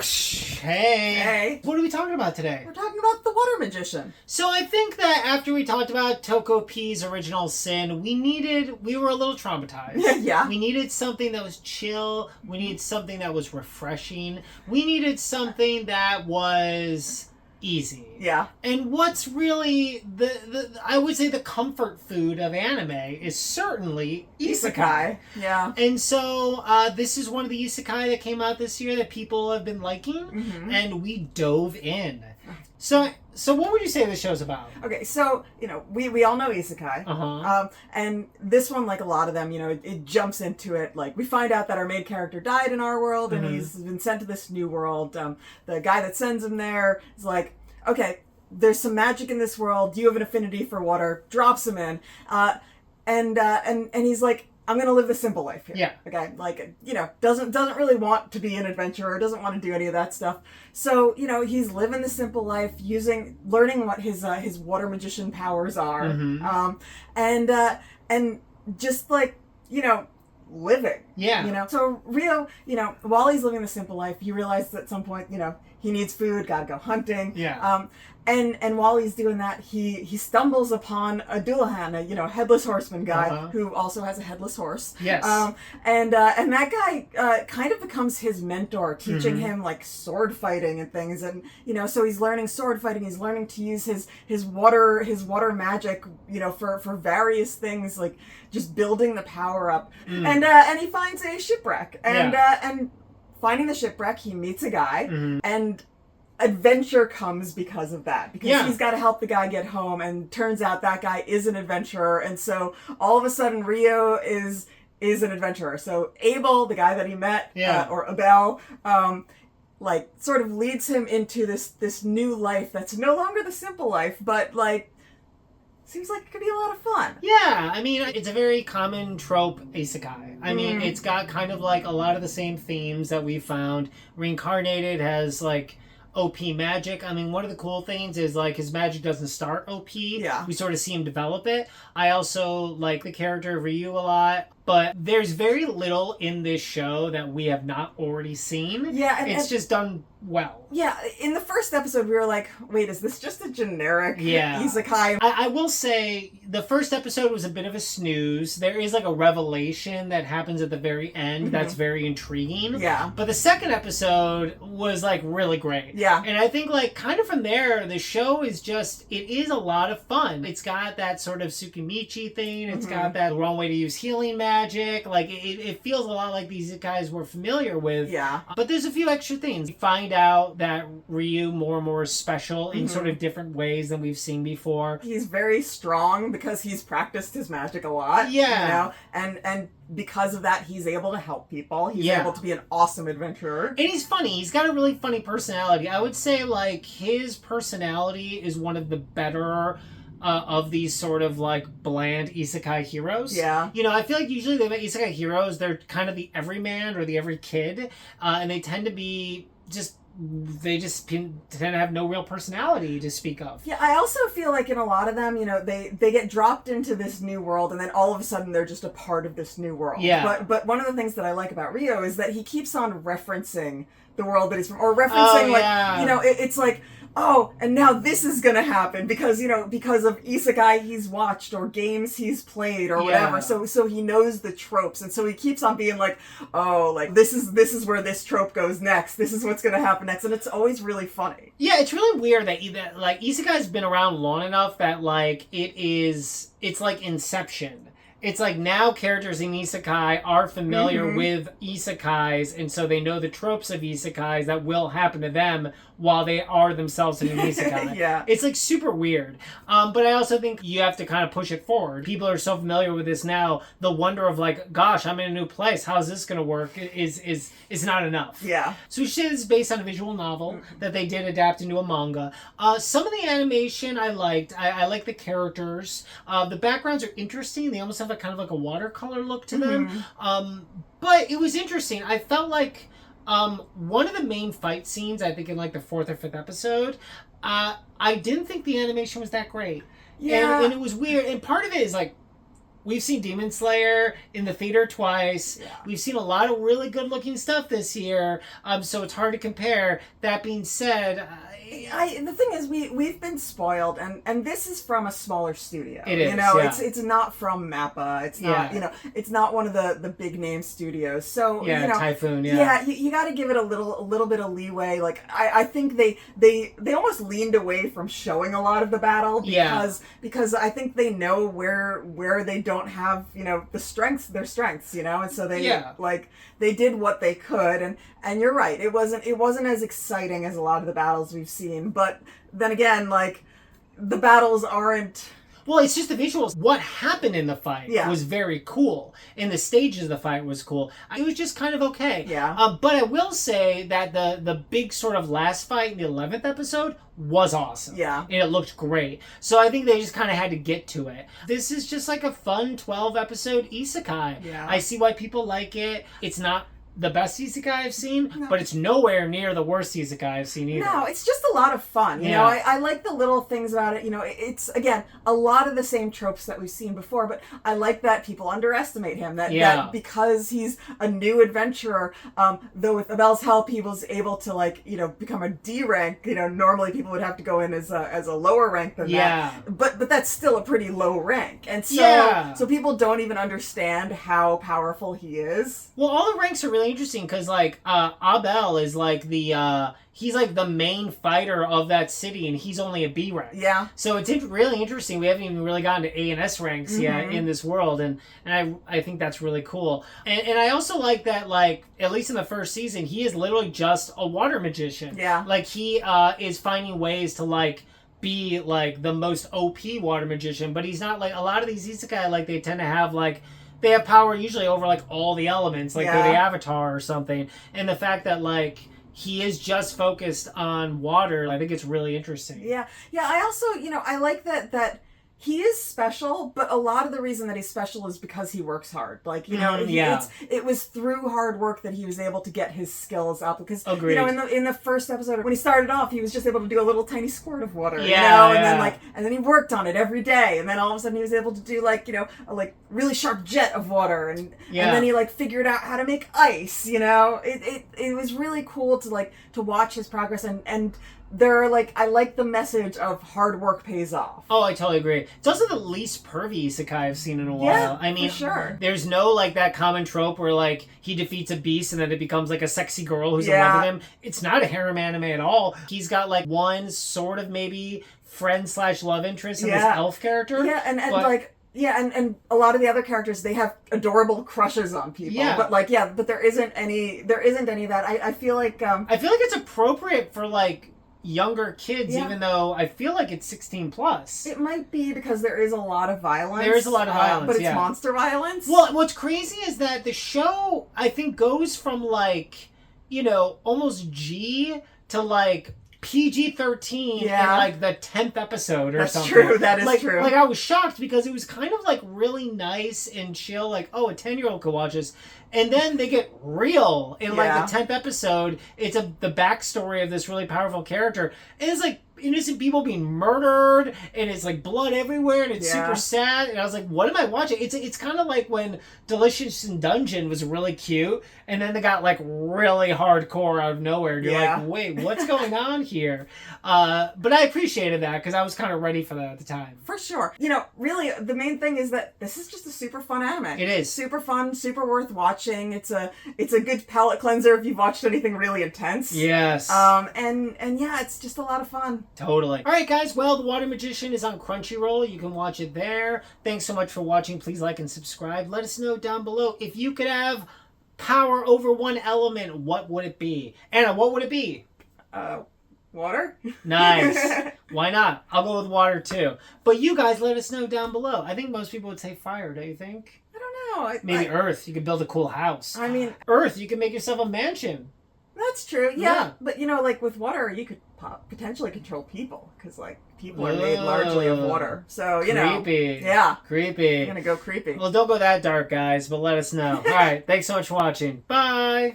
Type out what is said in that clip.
Hey. Hey. What are we talking about today? We're talking about the Water Magician. So I think that after we talked about Toko P's original sin, we were a little traumatized. Yeah. We needed something that was chill. We needed something that was refreshing. We needed something that was easy. Yeah. And what's really I would say the comfort food of anime is certainly Isekai. Yeah. And so this is one of the Isekai that came out this year that people have been liking, and we dove in. So what would you say this show's about? Okay, so, we all know Isekai. And this one, like a lot of them, it jumps into it. Like, we find out that our main character died in our world, and he's been sent to this new world. The guy that sends him there is like, okay, there's some magic in this world. You have an affinity for water. Drops him in. And he's like, I'm going to live the simple life here. Yeah. Okay. Like, doesn't really want to be an adventurer, doesn't want to do any of that stuff. So, he's living the simple life, learning what his water magician powers are. And just like, living. Yeah. So Rio, while he's living the simple life, he realizes at some point, he needs food, gotta go hunting. Yeah. And while he's doing that, he stumbles upon a Dullahan, a headless horseman guy who also has a headless horse. Yes. And that guy kind of becomes his mentor, teaching him like sword fighting and things. And so he's learning sword fighting. He's learning to use his water magic, for various things, like just building the power up. And he finds a shipwreck. And finding the shipwreck, he meets a guy and adventure comes because of that, because he's got to help the guy get home, and turns out that guy is an adventurer, and so all of a sudden Rio is an adventurer. So Abel, the guy that he met, or Abel, like sort of leads him into this new life that's no longer the simple life, but like seems like it could be a lot of fun. Yeah, I mean, it's a very common trope isekai. I mean, it's got kind of like a lot of the same themes that we've found. Reincarnated has like OP magic. I mean, one of the cool things is like his magic doesn't start OP. Yeah. We sort of see him develop it. I also like the character of Ryu a lot, but there's very little in this show that we have not already seen. Yeah, and it's just done well. Yeah, in the first episode we were like, wait, is this just a generic isekai? I will say the first episode was a bit of a snooze. There is like a revelation that happens at the very end that's very intriguing. Yeah. But the second episode was like really great. Yeah. And I think like kind of from there, the show is just, it is a lot of fun. It's got that sort of Tsukimichi thing. It's got that wrong way to use healing magic. Like it feels a lot like these guys we're familiar with. Yeah. But there's a few extra things. You find out that Ryu more and more special in sort of different ways than we've seen before. He's very strong because he's practiced his magic a lot. Yeah. And because of that, he's able to help people. He's able to be an awesome adventurer. And he's funny. He's got a really funny personality. I would say, like, his personality is one of the better of these sort of, like, bland isekai heroes. Yeah. I feel like usually the isekai heroes, they're kind of the everyman or the every kid. And they tend to be they just tend to have no real personality to speak of. Yeah, I also feel like in a lot of them, they get dropped into this new world, and then all of a sudden they're just a part of this new world. Yeah. But one of the things that I like about Rio is that he keeps on referencing the world that he's from, or referencing it's like, oh, and now this is gonna happen because of isekai he's watched or games he's played or whatever. So he knows the tropes, and so he keeps on being like, oh, like this is where this trope goes next. This is what's gonna happen next, and it's always really funny. Yeah, it's really weird that like isekai's been around long enough that like it's like Inception. It's like now characters in isekai are familiar with isekais, and so they know the tropes of isekais that will happen to them while they are themselves in an isekai. Yeah. It's like super weird. But I also think you have to kind of push it forward. People are so familiar with this now, the wonder of like, gosh, I'm in a new place. How's this going to work is not enough. Yeah. So we should say this is based on a visual novel that they did adapt into a manga. Some of the animation I liked. I like the characters. The backgrounds are interesting. They almost have a kind of like a watercolor look to them. But it was interesting. I felt like one of the main fight scenes, I think in like the 4th or 5th episode, I didn't think the animation was that great. Yeah. And it was weird. And part of it is like, we've seen Demon Slayer in the theater twice. Yeah. We've seen a lot of really good looking stuff this year. So it's hard to compare. That being said, the thing is, we've been spoiled, and this is from a smaller studio. It is, you know, yeah. it's not from Mappa. It's not, you know, it's not one of the big name studios. So yeah, you know, Typhoon. yeah, you got to give it a little bit of leeway. Like I think they almost leaned away from showing a lot of the battle because I think they know where they don't have, you know, their strengths, you know, and so they did what they could, and you're right, it wasn't as exciting as a lot of the battles we've seen, but then again, like, the battles aren't. Well, it's just the visuals. What happened in the fight was very cool. And the stages of the fight was cool. It was just kind of okay. Yeah. But I will say that the big sort of last fight in the 11th episode was awesome. Yeah. And it looked great. So I think they just kind of had to get to it. This is just like a fun 12-episode isekai. Yeah. I see why people like it. It's not the best isekai I've seen, but it's nowhere near the worst isekai I've seen either. No, it's just a lot of fun. You know, I like the little things about it. You know, it's, again, a lot of the same tropes that we've seen before, but I like that people underestimate him. That because he's a new adventurer, though with Abel's help, he was able to, like, you know, become a D rank. You know, normally people would have to go in as a lower rank than that. But that's still a pretty low rank. And so people don't even understand how powerful he is. Well, all the ranks are really interesting because, like, Abel is like he's like the main fighter of that city, and he's only a B rank. Yeah. So it's really interesting. We haven't even really gotten to A and S ranks yet in this world, and I think that's really cool. And I also like that, like, at least in the first season, he is literally just a water magician. Yeah. Like, he is finding ways to, like, be like the most OP water magician, but he's not like a lot of these isekai. Like, they tend to have, like, they have power usually over, like, all the elements, like they're the Avatar or something. And the fact that, like, he is just focused on water, I think it's really interesting. Yeah. Yeah, I also, you know, I like that he is special, but a lot of the reason that he's special is because he works hard. Like, you know, it was through hard work that he was able to get his skills up. Because, you know, in the first episode, when he started off, he was just able to do a little tiny squirt of water, you know? And then he worked on it every day. And then all of a sudden he was able to do, like, you know, a, like, really sharp jet of water. And then he, like, figured out how to make ice, you know? It was really cool to, like, to watch his progress and they're like, I like the message of hard work pays off. Oh, I totally agree. It's also the least pervy isekai I've seen in a while. Yeah, I mean, for sure. There's no, like, that common trope where, like, he defeats a beast and then it becomes, like, a sexy girl who's in love with him. It's not a harem anime at all. He's got, like, one sort of maybe friend/love interest in this elf character. Yeah, and like... Yeah, and a lot of the other characters, they have adorable crushes on people. Yeah. But, like, but there isn't any of that. I feel like... I feel like it's appropriate for, like, younger kids, even though I feel like it's 16 plus. It might be because there is a lot of violence. There is a lot of violence, but it's monster violence. Well, what's crazy is that the show, I think, goes from, like, you know, almost G to, like, PG-13 in, like, the 10th episode or something. That's true. That is true. Like, I was shocked because it was kind of, like, really nice and chill. Like, oh, a 10-year-old could watch this. And then they get real in, like, the 10th episode. It's the backstory of this really powerful character. And it's, like, innocent people being murdered, and it's, like, blood everywhere, and it's super sad. And I was like, what am I watching? It's kind of like when Delicious in Dungeon was really cute, and then they got, like, really hardcore out of nowhere. And you're like, wait, what's going on here? But I appreciated that, because I was kind of ready for that at the time. For sure. You know, really, the main thing is that this is just a super fun anime. It is. Super fun, super worth watching. It's a good palate cleanser if you've watched anything really intense. Yes. And yeah, it's just a lot of fun. Totally. All right, guys. Well, The Water Magician is on Crunchyroll. You can watch it there. Thanks so much for watching. Please like and subscribe. Let us know down below if you could have power over one element, what would it be? Anna, what would it be? Water? Nice. Why not? I'll go with water too. But you guys let us know down below. I think most people would say fire, don't you think? I don't know. Maybe Earth. You could build a cool house. I mean... Earth, you could make yourself a mansion. That's true. Yeah. But, you know, like, with water, you could potentially control people. Because, like, people are made largely of water. So, you know. Creepy. Yeah. Creepy. I'm going to go creepy. Well, don't go that dark, guys, but let us know. All right. Thanks so much for watching. Bye.